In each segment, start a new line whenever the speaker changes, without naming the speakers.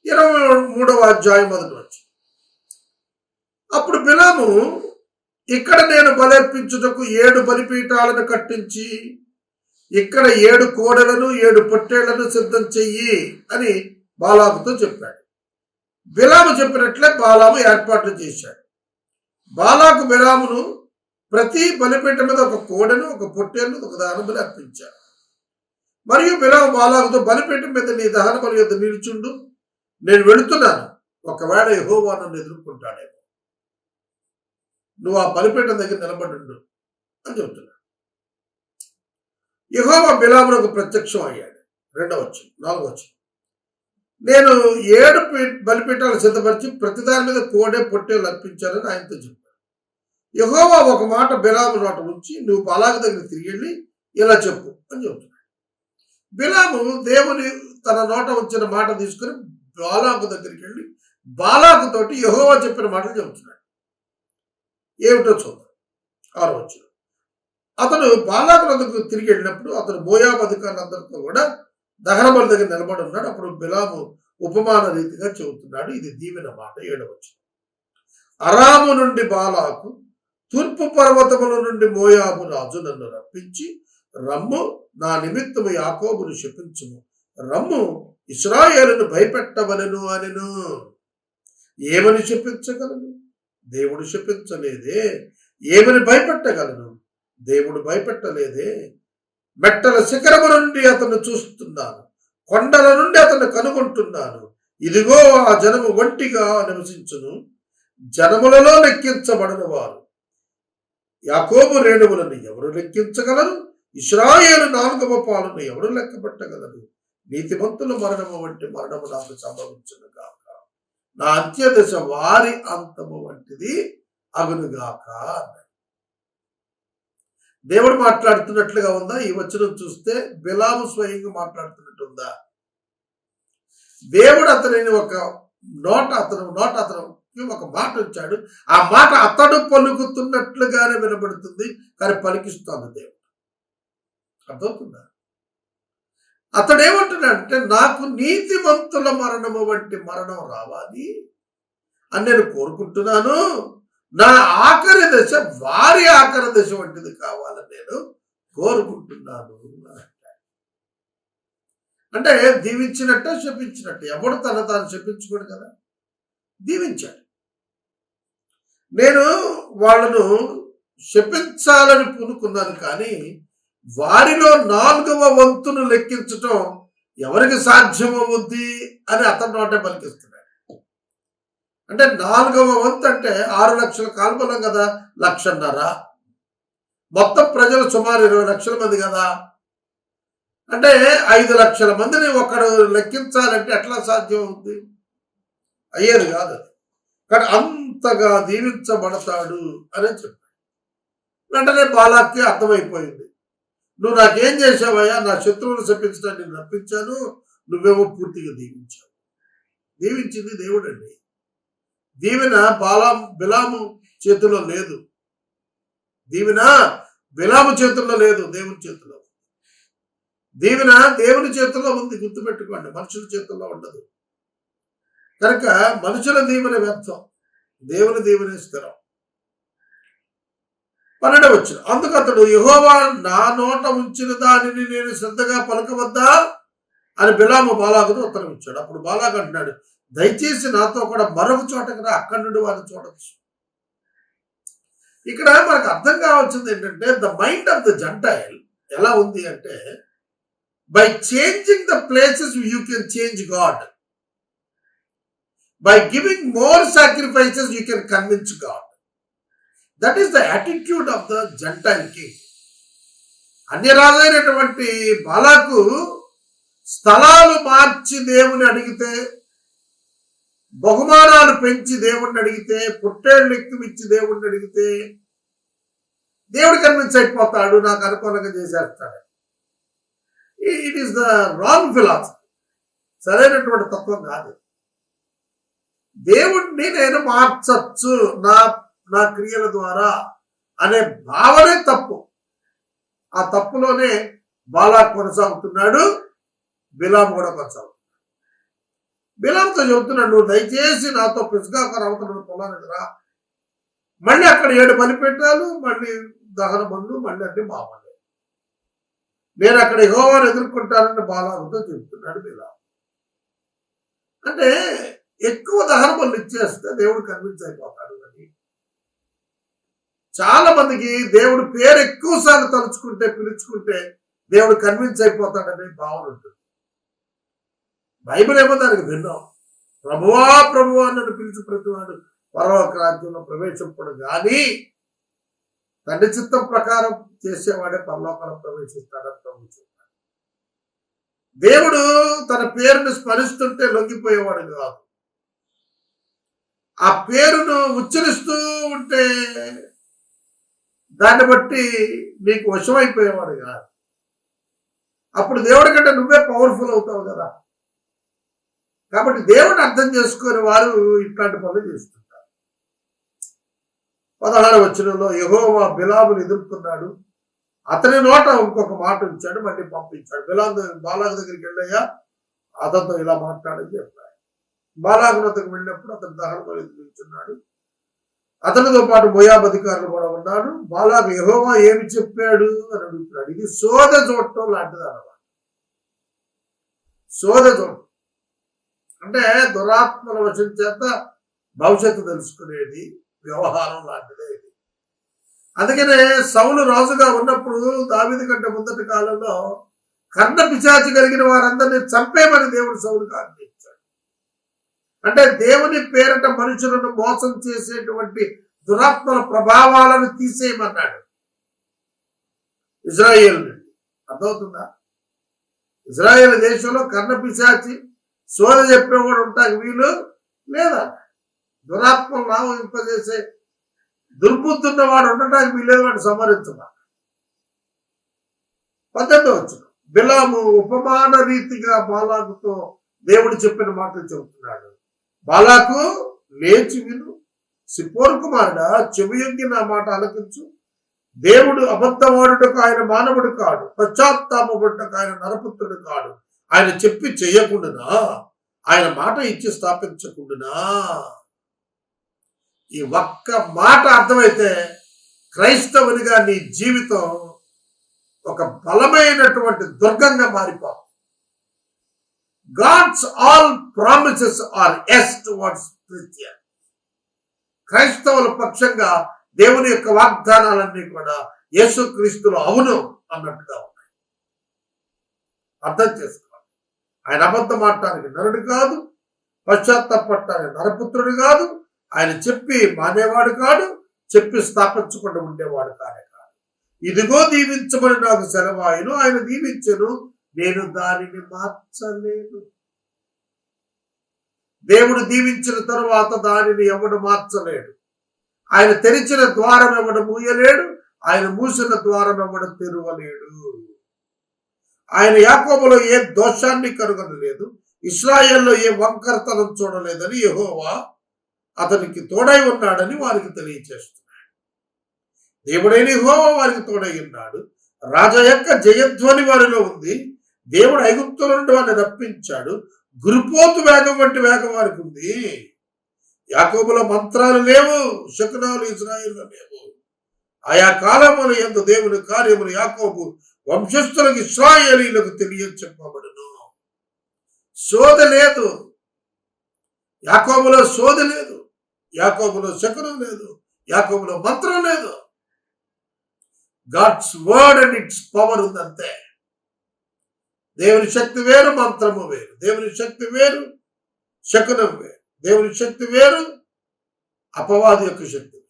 23వ అధ్యాయం మొదటి వచ్చి, అప్పుడు బిలాము, ఇక్కడ నేను బలర్పించుటకు 7 బలిపీఠాలను కట్టించి ఇక్కడ 7 కోడెలను 7 పొట్టేళ్లను సిద్ధం చెయ్యి అని బాలాకుతో చెప్పాడు. బిలాము చెప్పినట్లే బాలాము ఏర్పాట్లు చేశాడు. బాలాకు బిలామును ప్రతి బలిపీఠ మీద ఒక కోడెను, ఒక పొట్టేళ్లు, ఒక దహన బలి అర్పించాడు. మరియు బిలాము బాలాకుతో, బలిపీఠం మీద నీ దహన బలి యొద్ద నిలుచుండు, నేను వెళుతున్నాను, ఒకవేళ యెహోవా నన్ను ఎదుర్కొంటాడేమో, నువ్వు ఆ బలిపీఠం దగ్గర నిలబడి అని చెబుతున్నాడు. యెహోవా బిలామునకు ప్రత్యక్షం అయ్యాడు. 4వ నేను 7 బలిపీఠాలు సిద్ధపరిచి ప్రతిదాని మీద కోడె పొట్టేలు అర్పించానని ఆయనతో చెప్పాడు. యెహోవా ఒక మాట బిలాము నోట ఉంచి, నువ్వు బాలాకు దగ్గర తిరిగి వెళ్ళి ఇలా చెప్పు అని చెబుతున్నాడు. బిలాము దేవుని తన నోట ఉంచిన మాట తీసుకుని బాలాకు దగ్గరికి వెళ్ళి బాలాకు తోటి యెహోవా చెప్పిన మాటలు చెబుతున్నాడు. ఏమిటో చూద్దాం. 6వ అతడు బాలాకు దగ్గరకు తిరిగి వెళ్ళినప్పుడు అతడు మోయాబు అధికారులందరితో కూడా దహన బలి దగ్గర నిలబడి ఉన్నాడు. అప్పుడు బిలాము ఉపమాన రీతిగా చెబుతున్నాడు. ఇది దీవెన మాట. 7వ అరాము నుండి బాలాకు, తూర్పు పర్వతముల నుండి మోయాబు రాజు నన్ను రప్పించి, రమ్ము, నా నిమిత్తము యాకోబును శపించుము, రమ్ము, ఇశ్రాయేలును భయపెట్టవలెను అనెను. ఏమని శపించగలను? దేవుడు శపించలేదే. ఏమని భయపెట్టగలను? దేవుడు భయపెట్టలేదే. మెట్టల శిఖరము నుండి అతను చూస్తున్నాను, కొండల నుండి అతను కనుగొంటున్నాను. ఇదిగో ఆ జనము ఒంటిగా నివసించును, జనములలో లెక్కించబడిన వారు. యాకోబు రేణువులను ఎవరు లెక్కించగలరు? ఇశ్రాయేలు 4వ పాలును ఎవరు లెక్కబెట్టగలరు? నీతిమంతుల మరణము వంటి మరణము నాకు సంభవించును గాక, నా అంత్యదశ వారి అంతము వంటిది అగునుగాక అన్నాడు. దేవుడు మాట్లాడుతున్నట్లుగా ఉందా? ఈ వచనం చూస్తే బిలాము స్వయంగా మాట్లాడుతున్నట్టు ఉందా? దేవుడు అతనిని ఒక అతను ఒక మాట వచ్చాడు. ఆ మాట అతడు పలుకుతున్నట్లుగానే వినబడుతుంది, కానీ పలికిస్తోంది దేవుడు. అర్థమవుతుందా? అతడు ఏమంటున్నాడంటే, నాకు నీతిమంతుల మరణము వంటి మరణం రావాలి అని నేను కోరుకుంటున్నాను. నా ఆఖరి దశ వారి ఆఖరి దశ వంటిది కావాలని నేను కోరుకుంటున్నాను. అంటే దీవించినట్టే శపించినట్టు. ఎవడు తాను శపించుకోడు కదా, దీవించాడు. నేను వాళ్ళను శపించాలని పూనుకున్నాను, కానీ వారిలో 4వ వంతును లెక్కించటం ఎవరికి సాధ్యమవుద్ది అని అతని నోటే పలికిస్తున్నాడు. అంటే 4వ వంతు అంటే 6 లక్షల కాల్బలం కదా, 1,50,000. మొత్తం ప్రజలు సుమారు 20 లక్షల మంది కదా. అంటే 5 లక్షల మందిని ఒకడు లెక్కించాలంటే ఎట్లా సాధ్యం అవుతుంది? అయ్యేది కాదు. కానీ అంతగా దీవించబడతాడు అని చెప్పాడు. వెంటనే బాలాక్కి అర్థమైపోయింది. నువ్వు నాకేం చేసావయ్యా? నా శత్రువులు శపించడానికి నేను రప్పించాను, నువ్వేమో పూర్తిగా దీవించావు. దీవించింది దేవుడండి. దీవెన బిలాము చేతిలో లేదు. దీవెన బిలాము చేతుల్లో లేదు, దేవుని చేతిలో. దీవెన దేవుని చేతుల్లో ఉంది, గుర్తుపెట్టుకోండి. మనుషుల చేతుల్లో ఉండదు. కనుక మనుషుల దీవెన వ్యర్థం, దేవుని దీవెన స్థిరం. 12వ అందుకు అతడు, యెహోవా నా నోట ఉంచిన దానిని నేను శ్రద్ధగా పలకవద్దా అని బిలాము బాలాకుతో ఉత్తరం ఇచ్చాడు. అప్పుడు బాలాకు అంటున్నాడు, దయచేసి నాతో కూడా మరొక చోటకి రా, అక్కడి నుండి వారిని చూడొచ్చు. ఇక్కడ మనకు అర్థం కావాల్సింది ఏంటంటే, the mind of the gentile ఎలా ఉంది అంటే, by changing the places you can change God, by giving more sacrifices you can convince God. That is the attitude of the gentile king. అన్యరాజైనటువంటి బాలాకు స్థలాలు మార్చి దేవుని అడిగితే, బహుమానాలు పెంచి దేవుణ్ణి అడిగితే, పుట్టేళ్ళు ఎక్కువిచ్చి దేవుణ్ణి అడిగితే దేవుడు కన్విన్స్ అయిపోతాడు, నాకు అనుకూలంగా చేసేస్తాడు. It is the wrong philosophy, సరైనటువంటి తత్వం కాదు. దేవుణ్ణి నేను మార్చచ్చు నా క్రియల ద్వారా అనే భావనే తప్పు. ఆ తప్పులోనే బాలాకు కొనసాగుతున్నాడు, బిలాము కూడా కొనసాగుతున్నాడు. బిలాముతో చెబుతున్నాడు, నువ్వు దయచేసి నాతో పిస్గాకర్ అవతల పొలానికి రా, మళ్ళీ అక్కడ 7 బలిపీఠాలు, మళ్ళీ దహన బండ్లు, మళ్ళీ అన్ని మామూలే, నేను అక్కడ యెహోవాను ఎదుర్కొంటానని బాలాకుతో చెబుతున్నాడు బిలాము. అంటే ఎక్కువ దహన బలులు ఇచ్చేస్తే దేవుడు కన్విన్స్ అయిపోతాడు అని. చాలా మందికి దేవుడు పేరు ఎక్కువ సార్లు తలుచుకుంటే, పిలుచుకుంటే దేవుడు కన్విన్స్ అయిపోతాడనే భావన ఉంటుంది. బైబిల్ ఏమో దానికి విన్నాం, ప్రభువా ప్రభువా నన్ను పిలిచి ప్రతివాడు పరలోక రాజ్యంలో ప్రవేశింపడు కానీ తండ్రి చిత్తం ప్రకారం చేసేవాడే పరలోకంలో ప్రవేశిస్తాడని ప్రభు చెప్పాడు. దేవుడు తన పేరును స్మరిస్తుంటే లొంగిపోయేవాడు కాదు, ఆ పేరును ఉచ్చరిస్తూ ఉంటే దాన్ని బట్టి నీకు వశమైపోయేవాడు కాదు. అప్పుడు దేవుడి కంటే నువ్వే పవర్ఫుల్ అవుతావు కదా. కాబట్టి దేవుడిని అర్థం చేసుకునే వారు ఇట్లాంటి పనులు చేస్తుంటారు. 16వ వచనంలో యెహోవా బిలామును ఎదుర్కొన్నాడు, అతని నోట ఇంకొక మాట ఉంచాడు, మళ్ళీ పంపించాడు. బాలాకు దగ్గరికి వెళ్ళయ్యా, అతనితో ఇలా మాట్లాడని చెప్పాడు. బాలాకు వద్దకు వెళ్ళినప్పుడు అతను దహన బలి నిల్చున్నాడు, అతనితో పాటు మోయాబు అధికారులు కూడా ఉన్నాడు. బాలాకు యెహోవా ఏమి చెప్పాడు అని అడుగుతున్నాడు. ఇది సోద చూడటం లాంటిది అన్నమాట. సోద చూడటం అంటే దురాత్మల వశం చేత భవిష్యత్తు తెలుసుకునేది వ్యవహారం లాంటిదే ఇది. అందుకనే సౌలు రాజుగా ఉన్నప్పుడు దావీదు కంటే ముందటి కాలంలో కర్ణ పిశాచి కలిగిన వారందరినీ చంపేమని దేవుడు సౌలుకు ఆజ్ఞించాడు. అంటే దేవుని పేరట మనుషులను మోసం చేసేటువంటి దురాత్మల ప్రభావాలను తీసేయమన్నాడు ఇజ్రాయేల్ నుండి. అర్థమవుతుందా? ఇజ్రాయేల్ దేశంలో కర్ణ పిశాచి సోద చెప్పేవాడు ఉంటాకి వీలు లేదా, దురాత్మలు నావింపజేసే దుర్బుద్ధున్నవాడు ఉండటానికి వీలేదు, వాడు సంహరించమా. 18వ వచనం, బిలాము ఉపమాన రీతిగా బాలాకుతో దేవుడు చెప్పిన మాటలు చెబుతున్నాడు. బాలాకు లేచి విను, సిప్పోరు కుమారుడా చెవియొగ్గి నా మాట ఆలకించు. దేవుడు అబద్ధవాడుటకు ఆయన మానవుడు కాడు, పశ్చాత్తాపడుటకు ఆయన నరపుత్రుడు కాడు. ఆయన చెప్పి చెయ్యకుండానా, ఆయన మాట ఇచ్చి స్థాపించకుండానా. ఈ ఒక్క మాట అర్థమైతే క్రైస్తవునిగా నీ జీవితం ఒక బలమైనటువంటి దుర్గంగా మారిపోతుంది. God's all promises are yes towards Christian. క్రైస్తవుల పక్షంగా దేవుని యొక్క వాగ్దానాలన్నీ కూడా యేసుక్రీస్తులో అవును అన్నట్టుగా ఉన్నాయి. అర్థం చేసుకోవాలి. ఆయన అబద్ధం ఆడటానికి నరుడు కాదు, పశ్చాత్తాపడటానికి నరపుత్రుడు కాదు, ఆయన చెప్పి మానేవాడు కాడు, చెప్పి స్థాపించకుండా ఉండేవాడు కానే కాదు. ఇదిగో దీవించమని నాకు సెలవాయును, ఆయన దీవించను, నేను దానిని మార్చలేను. దేవుడు దీవించిన తరువాత దానిని ఎవడు మార్చలేడు. ఆయన తెరిచిన ద్వారం ఎవడు మూయలేడు, ఆయన మూసిన ద్వారం ఎవడు తెరవలేడు. ఆయన యాకోబులో ఏ దోషాన్ని కనుగొనలేదు, ఇశ్రాయేల్లో ఏ వంకరతనం చూడలేదని యెహోవా అతనికి తోడై ఉన్నాడని వారికి తెలియచేస్తున్నాడు. దేవుడైన యెహోవా వారికి తోడై ఉన్నాడు. రాజా యొక్క జయధ్వని వారిలో ఉంది. దేవుడు ఐగుప్తుల నుండి వారిని రప్పించాడు. గురుపోతు వేగం వంటి వేగం వారికి ఉంది. యాకోబులో మంత్రాలు లేవు, శకునాలు ఇశ్రాయేల్లో లేవు. ఆయా కాలముల యందు దేవుని కార్యములు యాకోబు వంశస్థులకు ఇశ్రాయేలీయులకు తెలియచెప్పబడును. శోధ లేదు, యాకోబులో శోధ లేదు, యాకోబులో శకునం లేదు, యాకోబులో మంత్రం లేదు. God's word and its power ఉందంతే. దేవుని శక్తి వేరు, మంత్రము వేరు. దేవుని శక్తి వేరు, శకునం వేరు. దేవుని శక్తి వేరు, అపవాది యొక్క శక్తి వేరు.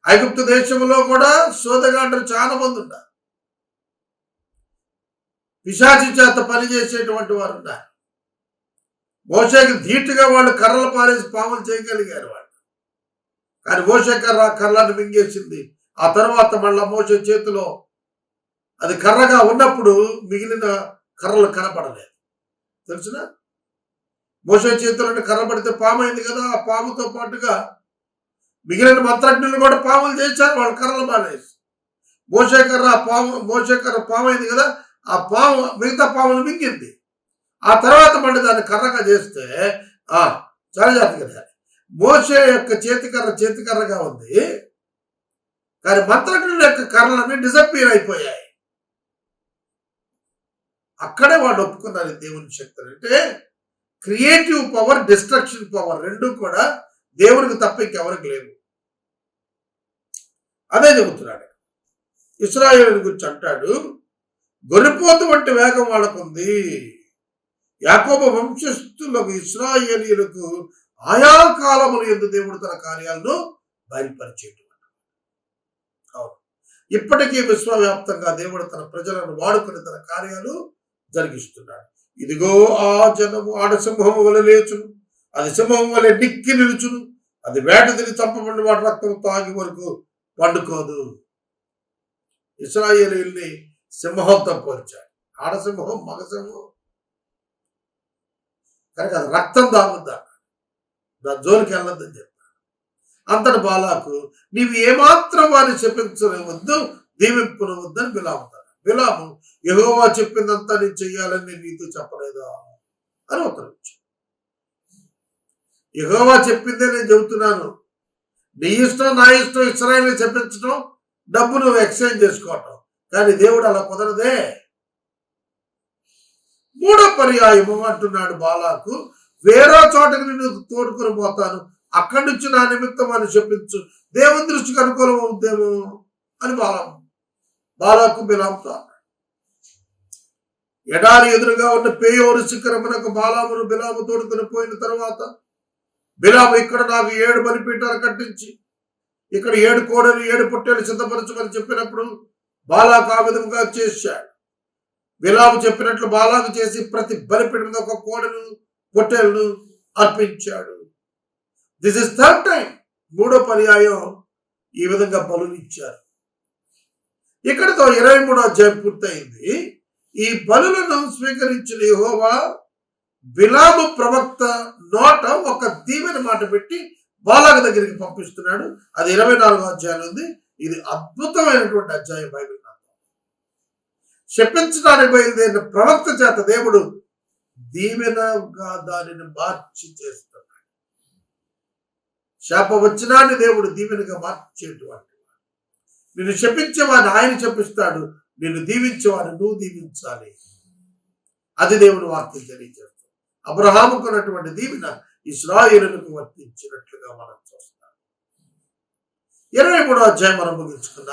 ఐగుప్తు దేశంలో కూడా శోధగాండ్రు చాలా మంది ఉన్నారు. పిశాచి చేత పనిచేసేటువంటి వారు ఉన్నారు. మోషేకి ధీటుగా వాళ్ళు కర్రలు పారేసి పాములు చేయగలిగారు వాళ్ళు. కానీ మోషే కర్రలను మింగేసింది. ఆ తర్వాత మళ్ళా మోషే చేతిలో అది కర్రగా ఉన్నప్పుడు మిగిలిన కర్రలు కనపడలేదు. తెలుసునా? మోషే చేతిలో కర్ర పడితే పాము అయింది కదా, ఆ పాముతో పాటుగా మిగిలిన మంత్రజ్ఞులు కూడా పాములు చేశారు, వాళ్ళు కర్రలు పారేసి. మోషే కర్ర పాము అయింది కదా, ఆ పాము మిగతా పాములు మింగింది. ఆ తర్వాత మళ్ళీ దాన్ని కర్రగా చేస్తే ఆ చాలా జాగ్రత్తగా. మోషే యొక్క చేతికర్రగా ఉంది, కానీ మంత్రజ్ఞుల యొక్క కర్రలన్నీ డిసప్పీర్ అయిపోయాయి. అక్కడే వాడు ఒప్పుకున్నారు దేవుని శక్తిని. అంటే క్రియేటివ్ పవర్, డిస్ట్రక్షన్ పవర్ రెండు కూడా దేవునికి తప్ప ఇంకెవరికి లేవు. అదే చెబుతున్నాడు. ఇశ్రాయేలు గురించి అంటాడు, గొర్రెపోతు వంటి వేగం వాళ్ళకుంది. యాకోబు వంశస్థులకు ఇశ్రాయేలీయులకు ఆయా కాలములు యందు దేవుడు తన కార్యాలను బయలుపరిచేటువంటి. అవును, ఇప్పటికీ విశ్వవ్యాప్తంగా దేవుడు తన ప్రజలను వాడుకుని తన కార్యాలు జరిగిస్తున్నాడు. ఇదిగో ఆ జనము ఆడసింహము వలె లేచును, అది సింహం వలె నిక్కి నిలుచును, అది వేట తిని చంపబడిన వాటి రక్తం తాగి వరకు పండుకోదు. ఇశ్రాయేలీయుల్ని సింహంతో పోల్చాడు. ఆడసింహం, మగసింహం కనుక అది రక్తం తాగుద్దా, దాని జోలికి వెళ్ళొద్దని చెప్పాడు. అంతటి బాలాకు, నీవు ఏమాత్రం వారిని చెప్పించవద్దు, దీవింపునవద్దని బిలాముతాడు. బిలాము, యెహోవా చెప్పిందంతా నేను చెయ్యాలని నేను నీతో చెప్పలేదా అని ఉత్తరం ఇచ్చాడు. యెహోవా చెప్పిందే నేను చెబుతున్నాను, నీ ఇష్టం నా ఇష్టం ఇశ్రాయేలుని చెప్పించడం, డబ్బు నువ్వు ఎక్స్చేంజ్ చేసుకోవటం, కానీ దేవుడు అలా కుదరదే. మూడో పర్యాయము అంటున్నాడు బాలాకు, వేరే చోటకి నేను తోడుకొని పోతాను, అక్కడి నుంచి నా నిమిత్తం అని చెప్పించు, దేవుని దృష్టికి అనుకూలం అవుద్దేమో అని బాలాకు బిలాముతో అన్నాడు. ఎడారి ఎదురుగా ఉన్న పేయోరు శిఖరమునకు బాలామును బిలాము తోడుకొని పోయిన తర్వాత, బిలాము ఇక్కడ నాకు 7 బలిపీఠాలు కట్టించి ఇక్కడ 7 కోడలు 7 పొట్టేలు సిద్ధపరచమని చెప్పినప్పుడు బాలాకు ఆ విధంగా చేశాడు. బిలాము చెప్పినట్లు బాలాకు చేసి ప్రతి బలిపీఠం మీద ఒక కోడను పొట్టేలను అర్పించాడు. దిస్ ఇస్ థర్డ్ టైం, మూడో పర్యాయం ఈ విధంగా బలులు ఇచ్చారు. ఇక్కడితో 23వ అధ్యాయం పూర్తయింది. ఈ బలులను స్వీకరించిన యెహోవా బిలాము ప్రవక్త నోట ఒక దీవెన మాట పెట్టి బాలాకు దగ్గరికి పంపిస్తున్నాడు. అది 24వ అధ్యాయం ఉంది. ఇది అద్భుతమైనటువంటి అధ్యాయం బైబిల్. శపించడానికి బయలుదేరిన ప్రవక్త చేత దేవుడు దీవెనగా దానిని మార్చి చేస్తున్నాడు. శాపవచనాన్ని దేవుడు దీవెనగా మార్చేటువంటి. నిన్ను శపించేవాడిని ఆయన శపిస్తాడు, నిన్ను దీవించేవాడిని నువ్వు దీవించాలి. అది దేవుడు వాక్యం తెలియజేస్తాడు. అబ్రహాముకు ఉన్నటువంటి దీవెన ఇశ్రాయేలుకు వర్తించినట్లుగా మనం చూస్తాం. 23వ అధ్యాయం మనం ముగించుకుందాం.